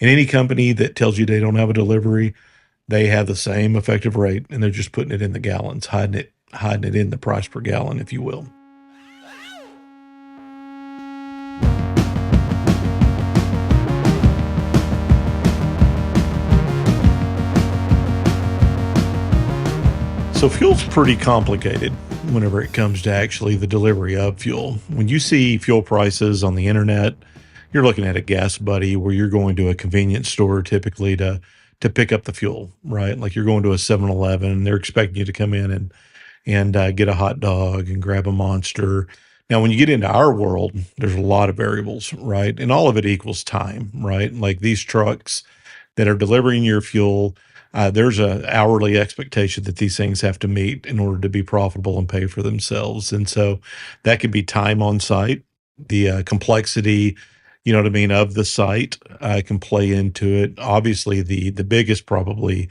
And any company that tells you they don't have a delivery, they have the same effective rate, and they're just putting it in the gallons, hiding it in the price per gallon, if you will. So fuel's pretty complicated whenever it comes to actually the delivery of fuel. When you see fuel prices on the internet, you're looking at a gas buddy where you're going to a convenience store typically to pick up the fuel, right? Like you're going to a 7-Eleven and they're expecting you to come in and get a hot dog and grab a Monster. Now, when you get into our world, there's a lot of variables, right? And all of it equals time, right? Like these trucks that are delivering your fuel, there's a hourly expectation that these things have to meet in order to be profitable and pay for themselves. And so that could be time on site, the complexity, you know what I mean, of the site can play into it. Obviously, the biggest probably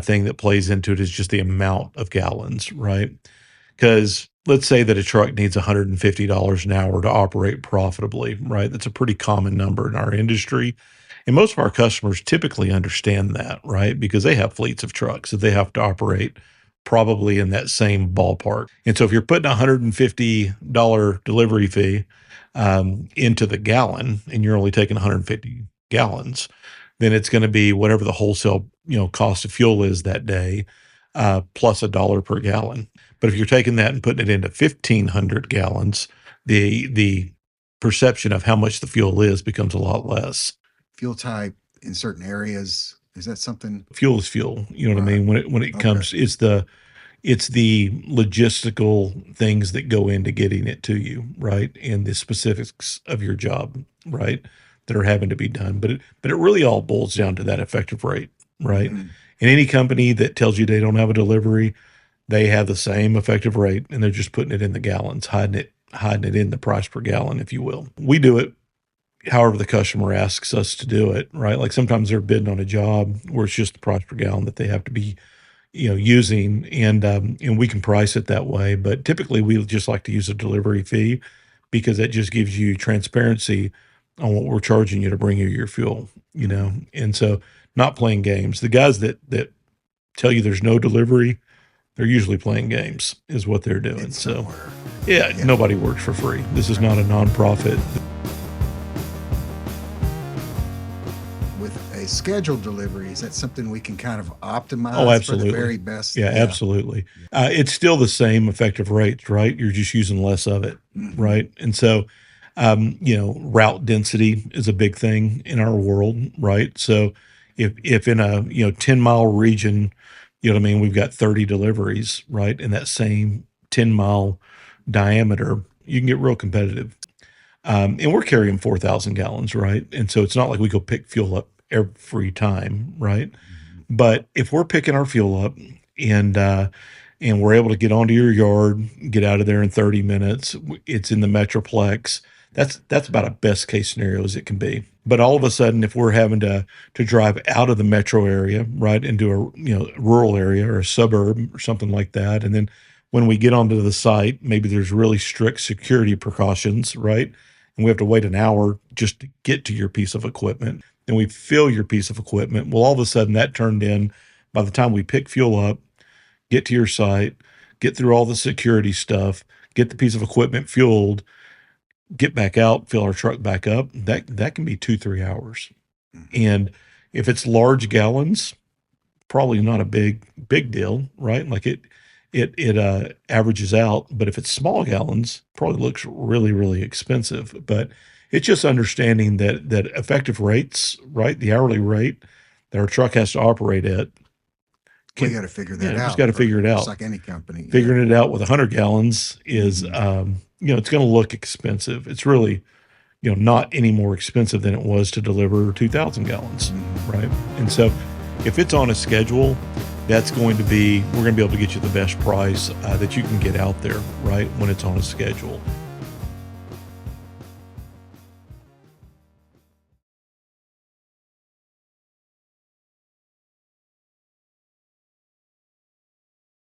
thing that plays into it is just the amount of gallons, right? Because let's say that a truck needs $150 an hour to operate profitably, right? That's a pretty common number in our industry. And most of our customers typically understand that, right? Because they have fleets of trucks that they have to operate probably in that same ballpark. And so if you're putting a $150 delivery fee into the gallon and you're only taking 150 gallons, then it's going to be whatever the wholesale, cost of fuel is that day, plus $1 per gallon. But if you're taking that and putting it into 1,500 gallons, the perception of how much the fuel is becomes a lot less. Fuel type in certain areas, is that something? Fuel is fuel. You know what I Right. mean? When it Okay. comes, it's the logistical things that go into getting it to you, right? And the specifics of your job, right? That are having to be done. But it really all boils down to that effective rate, right? Mhm. And any company that tells you they don't have a delivery, they have the same effective rate and they're just putting it in the gallons, hiding it in the price per gallon, if you will. We do it however the customer asks us to do it, right? Like sometimes they're bidding on a job where it's just the price per gallon that they have to be, using, and we can price it that way. But typically, we just like to use a delivery fee because that just gives you transparency on what we're charging you to bring you your fuel, And so, not playing games. The guys that tell you there's no delivery, they're usually playing games, is what they're doing. It's So, somewhere. yeah, Yeah. nobody works for free. This is not a nonprofit. With a scheduled delivery, is that something we can kind of optimize Oh, for the absolutely. very best? Yeah, absolutely. It's still the same effective rates, right? You're just using less of it, Mhm. right? And so, route density is a big thing in our world, right? So if in a, 10-mile region, you know what I mean, we've got 30 deliveries, right? In that same 10-mile diameter, you can get real competitive. And we're carrying 4,000 gallons, right? And so it's not like we go pick fuel up every time, right? Mhm. But if we're picking our fuel up and and we're able to get onto your yard, get out of there in 30 minutes, it's in the Metroplex. That's about a best case scenario as it can be. But all of a sudden, if we're having to drive out of the metro area, right, into a rural area or a suburb or something like that, and then when we get onto the site, maybe there's really strict security precautions, right? And we have to wait an hour just to get to your piece of equipment. Then we fill your piece of equipment. Well, all of a sudden that turned in by the time we pick fuel up, get to your site, get through all the security stuff, get the piece of equipment fueled, get back out, fill our truck back up. That can be 2-3 hours. Mhm. And if it's large gallons, probably not a big deal, right? Like it averages out. But if it's small gallons, probably looks really really expensive. But it's just understanding that effective rates, right? The hourly rate that our truck has to operate at We can, got to figure yeah, that just out got to for figure it just out. like any company. Yeah. Figuring it out with 100 gallons is, Mhm. it's going to look expensive. It's really, not any more expensive than it was to deliver 2,000 gallons, Mhm. right? And so if it's on a schedule, we're going to be able to get you the best price that you can get out there, right? When it's on a schedule.